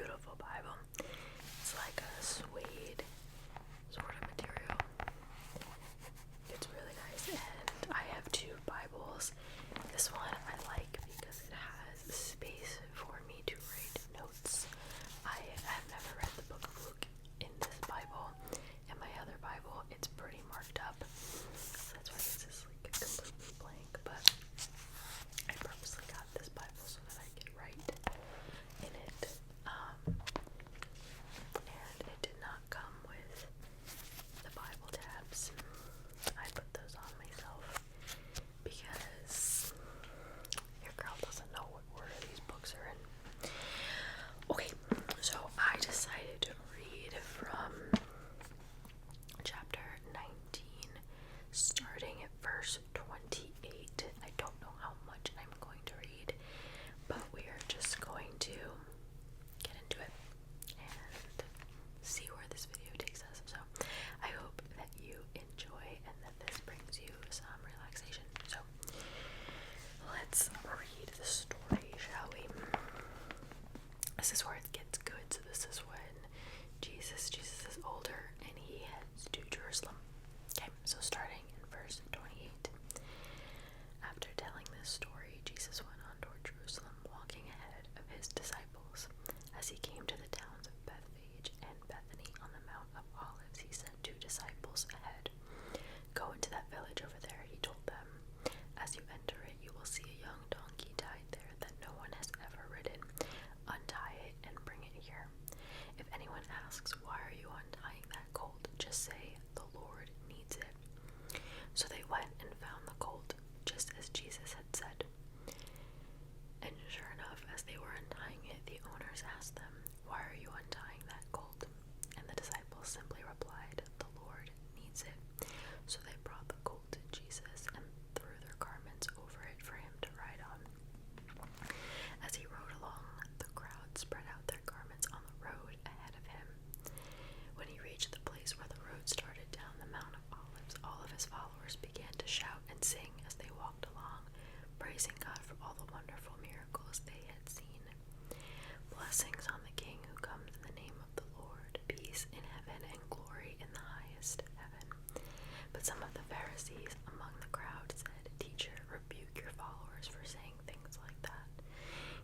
beautiful Bible. It's like a suede sort of material. It's really nice, and I have two Bibles. This one I like because it has space for me to write notes. I have never read the book of Luke in this Bible. In my other Bible, it's pretty marked up. So that's why this is like completely blank, but I purposely got this Bible so that I could write in it. And it did not come with the Bible tabs. I put those on myself because your girl doesn't know what order these books are in. Okay, so I decided to read from chapter 19, starting at verse 28. I don't know how much I'm going to read, but we are just going to get into it and see where this video takes us. So I hope that you enjoy and that this brings you some relaxation. So let's read the story, shall we? This is where it gets good. So this is when Jesus is older and he heads to Jerusalem. Okay, so starting in verse 28. After telling this story, Jesus went on toward Jerusalem, walking ahead of his disciples. As he came to the towns of Bethphage and Bethany on the Mount of Olives, he sent two disciples ahead. Go into that village over there, he told them. As you enter it, you will see a young donkey tied there that no one has ever ridden. Untie it and bring it here. If anyone asks, why are you untying that colt? Just say, the Lord needs it. So they went and found the colt, just as Jesus had said. And sure enough, as they were untying it, the owners asked them, why are you untying that colt? And the disciples simply replied, the Lord needs it. So they brought the colt to Jesus and threw their garments over it for him to ride on. As he rode along, the crowd spread out their garments on the road ahead of him. When he reached the place where the road started down the Mount of Olives, all of his followers began to shout and sing as they walked along, praising God for all the wonderful miracles they had seen. Blessings on the King who comes in the name of the Lord, peace in heaven and glory in the highest heaven. But some of the Pharisees among the crowd said, Teacher, rebuke your followers for saying things like that.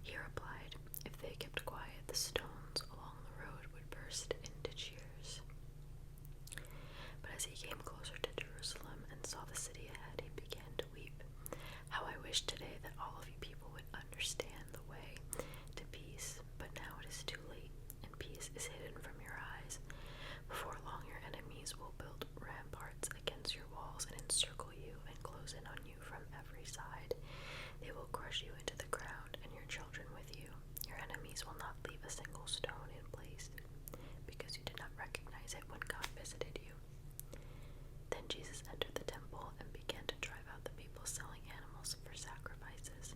He replied, if they kept quiet, the stones along the road would burst into cheers. But as he came closer to Jerusalem and saw the city ahead, he began to weep. How I wish today that all of you people would understand the way to peace, but now it is too late, and peace is hidden from your eyes. Before long, your enemies will build ramparts against your walls and encircle you and close in on you from every side. They will crush you into the ground and your children with you. Your enemies will not leave a single stone in place, because you did not recognize it when God visited you. Then Jesus entered the temple and began to drive out the people selling animals for sacrifices.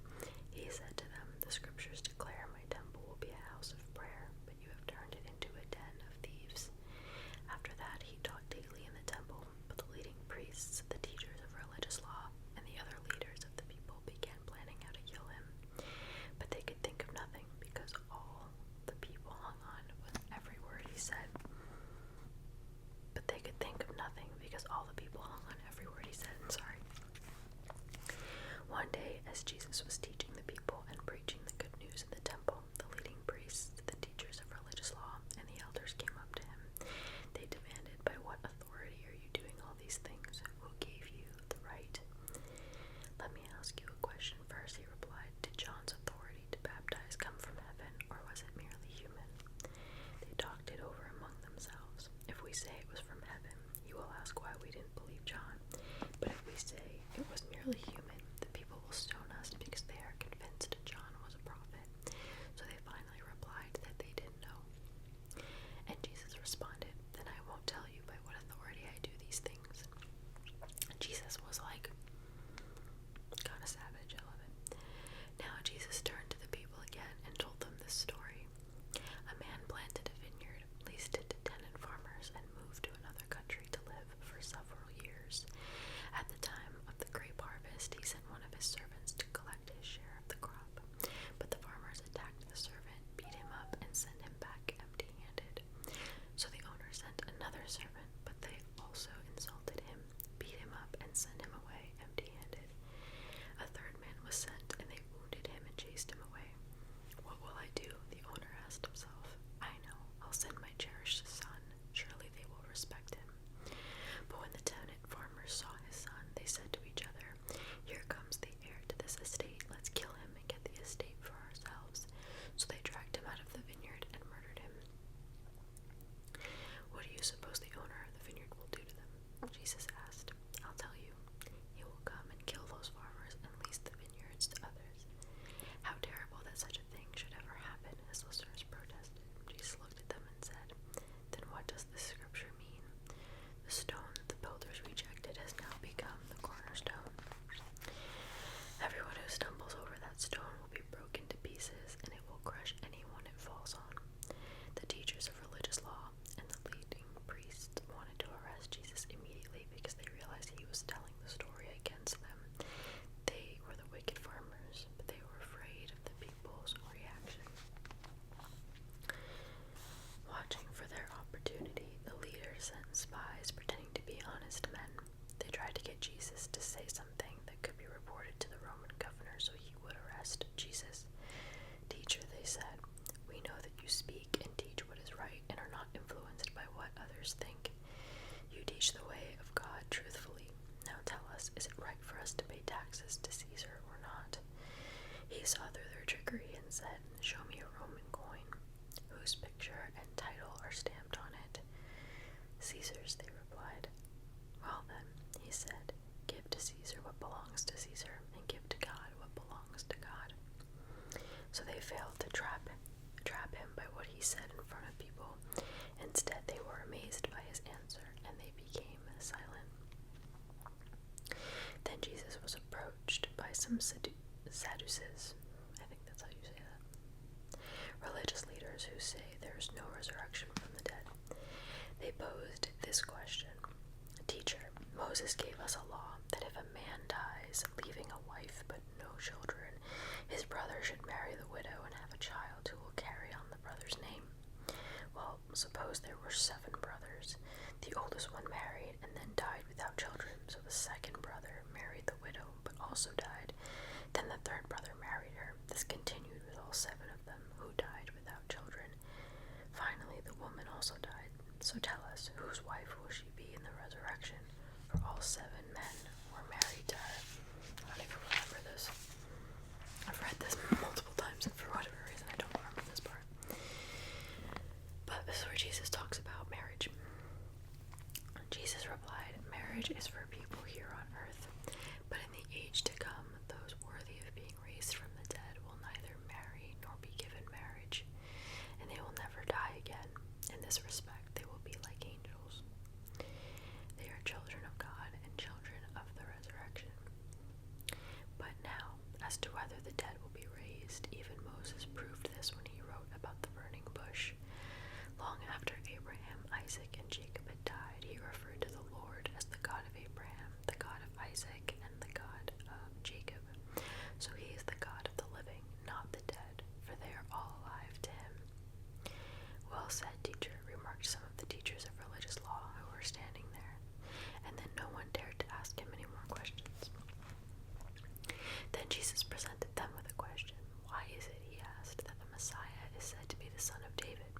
Jesus to say something that could be reported to the Roman governor so he would arrest Jesus. "Teacher," they said, "we know that you speak and teach what is right and are not influenced by what others think. You teach the way of God truthfully. Now tell us, is it right for us to pay taxes to Caesar or not?" He saw through their trickery and said, "Show me a Roman coin. Whose picture and title are stamped on it?" "Caesar's," they replied. "Well then," he said, "give to Caesar what belongs to Caesar, and give to God what belongs to God." So they failed to trap him by what he said in front of people. Instead, they were amazed by his answer, and they became silent. Then Jesus was approached by some Sadducees, I think that's how you say that, religious leaders who say there is no resurrection from the dead. They posed this question: "Teacher, Moses gave us a law that if a man dies leaving a wife but no children, his brother should marry the widow and have a child who will carry on the brother's name. Well, suppose there were 7 brothers. The oldest one married and then died without children, so the second brother married the widow but also died. Then the third brother married her. This continued with all 7 of them who died without children. Finally, the woman also died. So tell us, whose wife will she be in the resurrection? For all 7 men were married to her." I don't even remember this. I've read this multiple times, and for whatever reason, I don't remember this part. But this is where Jesus talks about marriage. Jesus replied, "Marriage is for people here on earth, but in the age to come, those worthy of being raised from the dead will neither marry nor be given marriage, and they will never die again. In this respect, they will be like angels. They are children of God and children of the resurrection. But now, as to whether the dead will be raised, even Moses proved this when he wrote about the burning bush. Long after Abraham, Isaac, and Jacob had died, he referred to the Lord as the God of Abraham, the God of Isaac, and the God of Jacob. So he is the God of the living, not the dead, for they are all alive to him." "Well said, teacher," remarked some of the teachers of religious law who were standing there, and then no one dared to ask him any more questions. Then Jesus presented them with a question. "Why is it," he asked, "that the Messiah is said to be the son of David?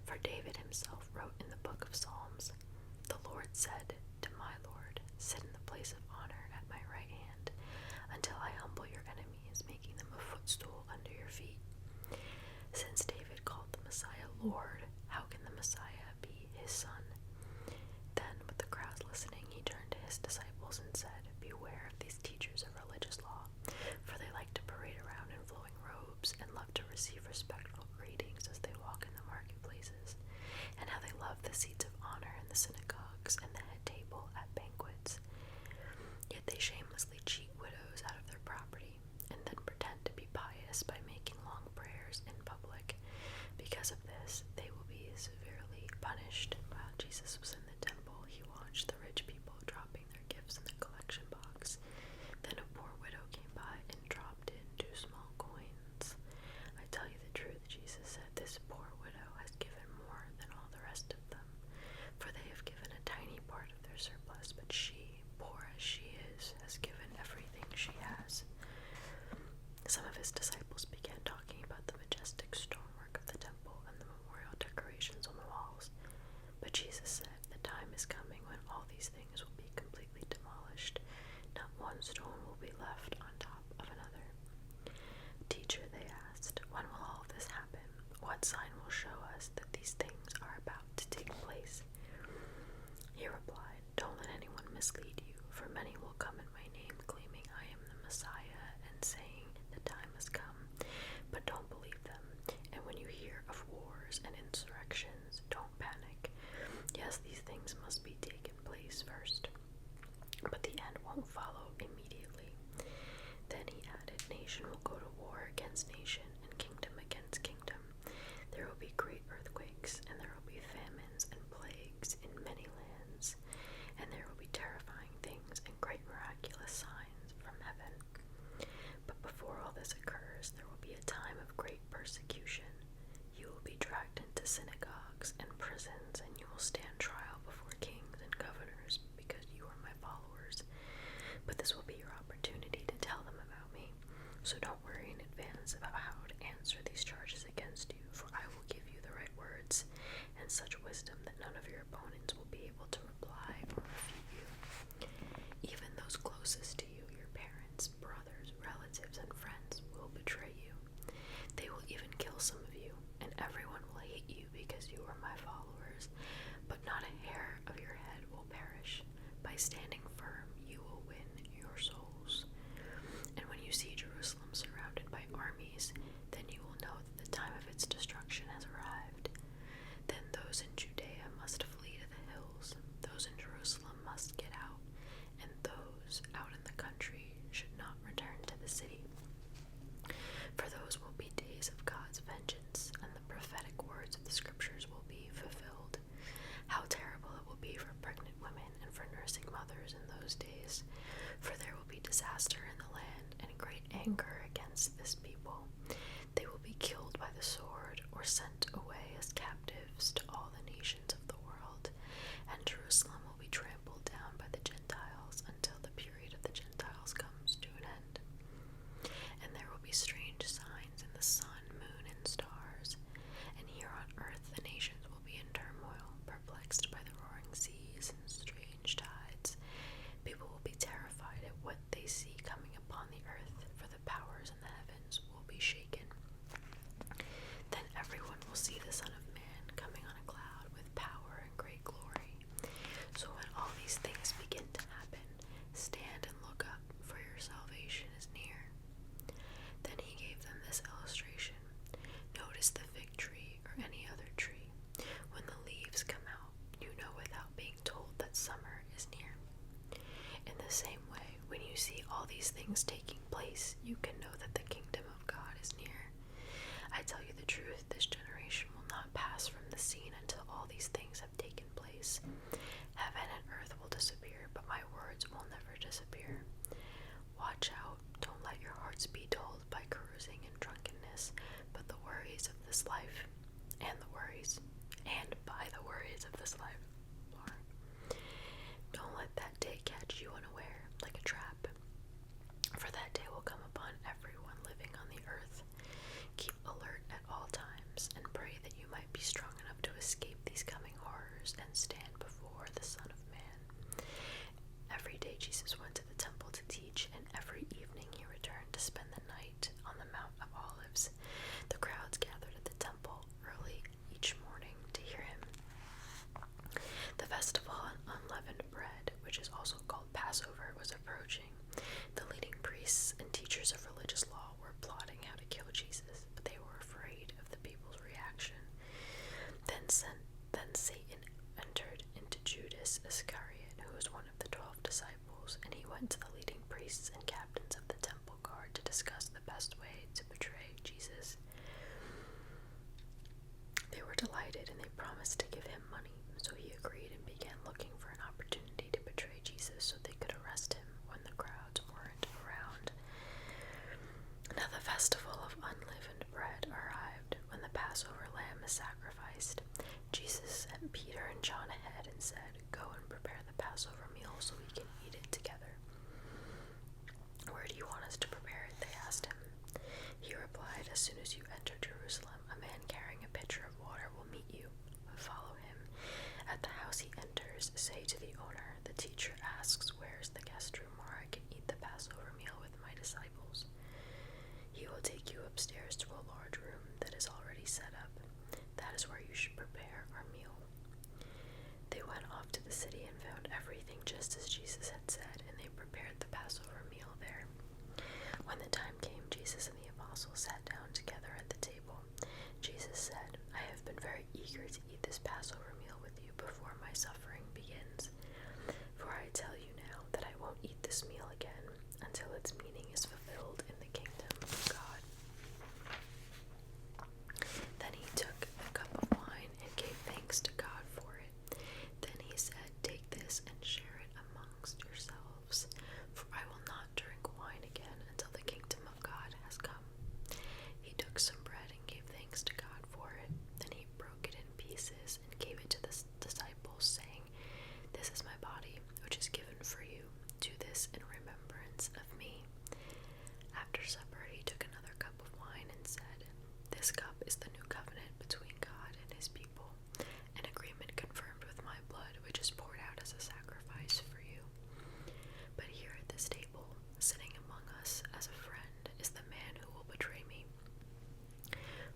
For David himself wrote in the book of Psalms, 'The Lord said to my Lord, sit in the place of honor at my right hand, until I humble your enemies, making them a footstool under your feet.' Since David called the Messiah Lord, how can the Messiah be his son?" Then, with the crowd listening, he turned to his disciples and said, "Beware of these teachers of religious law, for they like to parade around in flowing robes and love to receive respectful greetings as they walk in the marketplaces, and how they love the seats of honor in the synagogues and the head table at banquets. Yet they shamelessly cheat widows out of their property, and then pretend to be pious by making long prayers in public. Because of this, they will be severely punished." While Jesus was in the temple, he watched the rich people dropping their gifts in the collection box. Then a poor widow came by and dropped in 2 small coins. "I tell you the truth," Jesus said, "this poor widow has given more than all the rest of them, for they have given a tiny part of their surplus, but she, poor as she is, has given everything she has." Some of his disciples began talking about the majestic stonework of the temple and the memorial decorations on the walls. But Jesus said, "The time is coming when all these things will be completely demolished. Not one stone will be left on top of another." "Teacher," they asked, "when will all this happen? What sign will show us that these things are about to take place?" He replied, "Don't let anyone mislead you, for many will come in my name claiming I am the Messiah and saying the time has come, but don't believe them. And when you hear of wars and insurrections, don't panic. Yes, these things must be taken place first, but the end won't follow immediately." Then he added, "Nation will go to war against nation and kingdom against kingdom. There will be great earthquakes, and there will be famines and plagues in many lands, and there will be terrifying things and great miraculous signs from heaven. But before all this occurs, there will be a time of great persecution. You will be dragged into synagogues and prisons, and you will stand trial before kings and governors because you are my followers. gifts to all the nations of the world, and Jerusalem will be trampled down by the Gentiles until the period of the Gentiles comes to an end. And there will be strange signs in the sun, moon, and stars, and here on earth the nations will be in turmoil, perplexed by the roaring seas and strange tides. People will be terrified at what they see coming upon the earth, for the powers in the heavens will be shaken. Then everyone will see the Son of Man coming on a cloud with power and great glory. So when all these things begin to happen, stand and look up, for your salvation is near. Then he gave them this illustration. Notice the fig tree or any other tree. When the leaves come out, you know without being told that summer is near. In the same way, when you see all these things taking place, you can know that the kingdom of God is near. I tell you the truth, this generation will not pass from the scene until all these things have taken place. Heaven and earth will disappear, but my words will never disappear. Watch out, don't let your hearts be dulled by carousing and drunkenness, but the worries of this life, and by the worries of this life. Don't let that day catch you unaware, like a trap, for that day will come upon everyone living on the earth. Keep alert at all times, and pray that you might be strong enough to escape these coming horrors and stand before the Son of Man. Every day Jesus went to the temple to teach, and every evening he returned to spend the night on the Mount of Olives. The crowds gathered at the temple early each morning to hear him. The festival on unleavened bread, which is also called Passover, was approaching. The leading priests and teachers of religious law were plotting how to kill Jesus, but they were afraid of the people's reaction. Then Satan entered into Judas Iscariot, who was one of the 12 disciples, and he went to the leading priests and captains of the temple guard to discuss the best way to betray Jesus. They were delighted, and they promised to give him money. So he agreed and began looking for an opportunity to betray Jesus so they could arrest him when the crowds weren't around. Now the festival of unleavened bread arrived, when the Passover lamb is sacrificed. Jesus sent Peter and John ahead and said, "Go and prepare the Passover meal so we can eat it together." "Where do you want us to prepare it?" they asked him. He replied, "As soon as you enter Jerusalem, a man carrying a pitcher of water will meet you. Follow him. At the house he enters, say to the owner, 'The teacher asks, where is the guest room where I can eat the Passover meal with my disciples?' He will take you upstairs to a large room that is already set up. That is where you should prepare our meal." They went off to the city and found everything just as Jesus had said, and they prepared the Passover meal there. When the time came, Jesus and the apostles sat down together at the table. Jesus said, "I have been very eager to eat this Passover meal with you before my suffering begins. For I tell you now that I won't eat this meal again until its meaning is fulfilled in the kingdom of God." Then he took a cup of wine and gave thanks to God for it. Then he said, "Take this and share it amongst yourselves, for I will not drink wine again until the kingdom of God has come." He took some bread and gave thanks to God for it. Then he broke it in pieces and gave it to the disciples, saying, "This is my body, which is given for you. Do this in remembrance of me." After supper, he took another cup of wine and said, "This cup is the new covenant between God and his people, an agreement confirmed with my blood, which is poured out as a sacrifice for you. But here at this table, sitting among us as a friend, is the man who will betray me.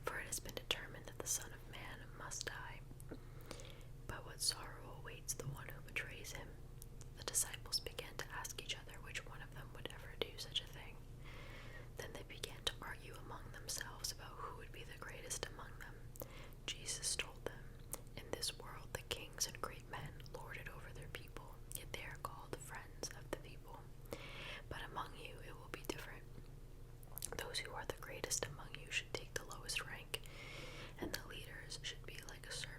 For it has been determined that the Son of Man must die. But what sorrow awaits the one who betrays him?" The disciples began to ask each other which one of them would ever do such a thing. Then they began to argue among themselves about who would be the greatest among them. Jesus told them, "In this world the kings and great men lord it over their people, yet they are called friends of the people. But among you it will be different. Those who are the greatest among you should take the lowest rank, and the leaders should be like a servant.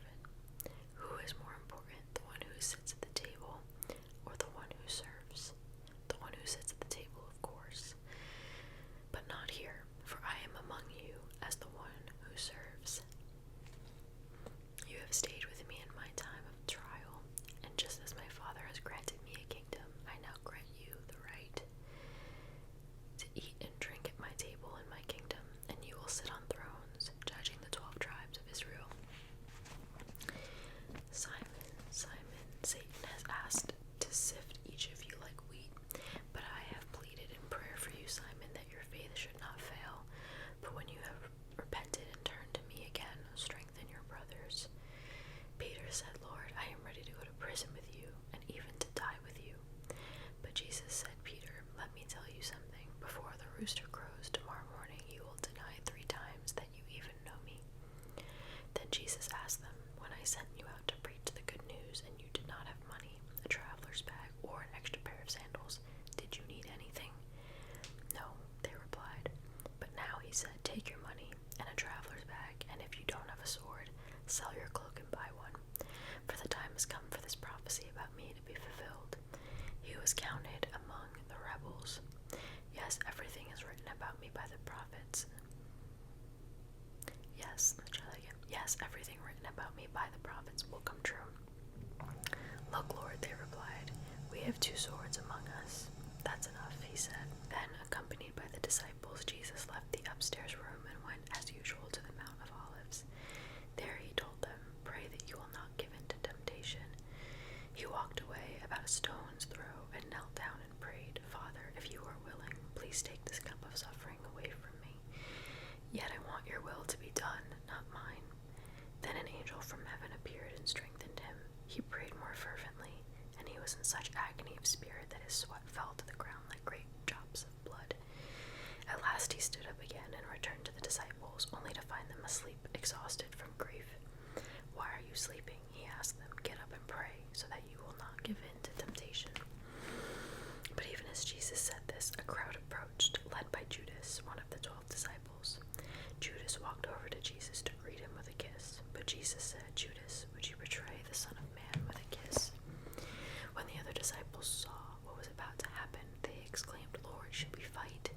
Sell your cloak and buy one, for the time has come for this prophecy about me to be fulfilled. He was counted among the rebels. Yes, everything is written about me by the prophets. Yes, let's try that again. Yes, everything written about me by the prophets will come true. Look, Lord, they replied, we have 2 swords among us. That's enough, he said. Then, accompanied by the disciples, Jesus left the upstairs room and went, as usual, to the Mount of Olives. There he told them, pray that you will not give in to temptation. He walked away about a stone's throw and knelt down and prayed, Father, if you are willing, please take this cup of suffering away from me. Yet I want your will to be done, not mine. Then an angel from heaven appeared and strengthened him. He prayed more fervently, and he was in such agony of spirit that his sweat fell to the ground like great drops of blood. At last he stood up again and returned to the disciples, only to find them asleep, exhausted from grief. Why are you sleeping? He asked them. Get up and pray, so that you will not give in to temptation. But even as Jesus said this, a crowd approached, led by Judas, one of the 12 disciples. Judas walked over to Jesus to greet him with a kiss. But Jesus said, Judas, would you betray the Son of Man with a kiss? When the other disciples saw what was about to happen, they exclaimed, Lord, should we fight?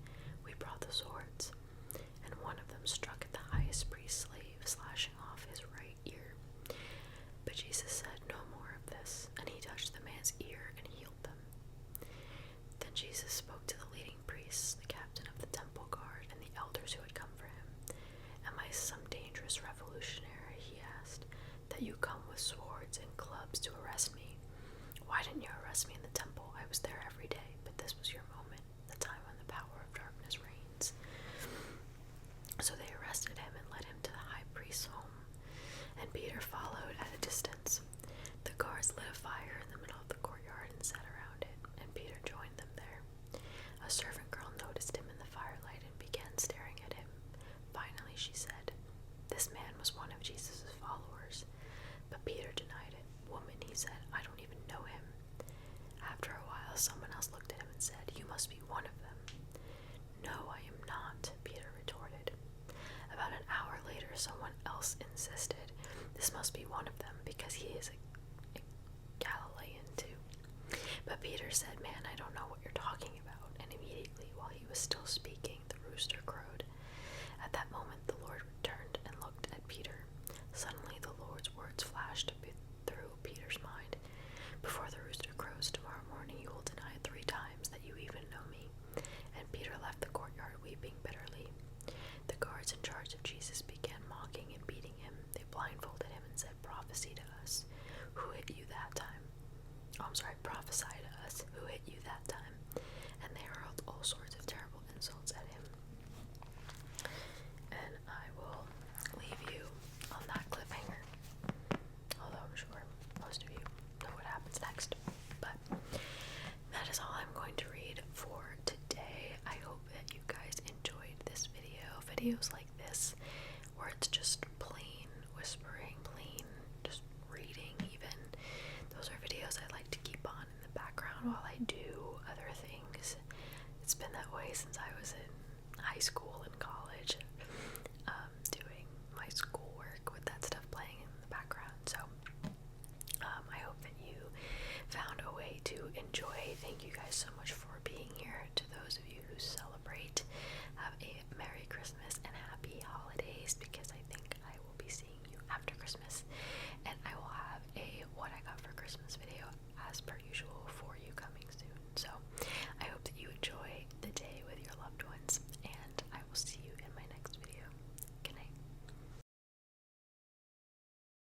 We brought the swords. And one of them struck at the highest priest's slave, slashing off his right ear. But Jesus said, no more of this. And he touched the man's ear and healed them. Then Jesus spoke to the leading priests, the captain of the temple guard, and the elders who had come for him. Am I some dangerous revolutionary, he asked, that you come with swords and clubs to arrest me? Why didn't you arrest me in the temple? I was there every day, but this was your moment, the time when the power of darkness reigns. So they arrested him and led him to the high priest's home, and Peter followed at a distance. The guards lit a fire in the middle of the courtyard and sat around it, and Peter joined them there. A servant girl noticed him in the firelight and began staring at him. Finally, she said, this man was one of Jesus' followers. But Peter denied it. Woman, he said, I don't even know him. After a while, someone else looked at him and said, you must be one of them. No, I am not, Peter retorted. About an hour later, someone else insisted, this must be one of them, because he is a Galilean too. But Peter said, man, I don't know what you're talking about. And immediately, while he was still speaking, the rooster crowed. At that moment, the Lord turned and looked at Peter. Suddenly, the Lord's words flashed through Peter's mind. Before the rooster crows tomorrow morning, you will deny 3 times that you even know me. And Peter left the courtyard weeping bitterly. The guards in charge of Jesus began mocking and beating him. They blindfolded him and said, prophesy to us. Who hit you that time? Prophesy to us. Who hit you that time? And they hurled all sorts of terrible insults at him. And I will leave you on that cliffhanger. Although I'm sure most of you know what happens next. But that is all I'm going to read for today. I hope that you guys enjoyed this video. Videos like this, where it's just plain whispering, plain just reading even. Those are videos I like to keep on in the background while I do other things. It's been that way since I was in high school and college, doing my schoolwork with that stuff playing in the background. So I hope that you found a way to enjoy. Thank you guys so much for being here. To those of you who celebrate, have a Merry Christmas and Happy Holidays, because I think I will be seeing you after Christmas, and I will have a What I Got for Christmas video as per usual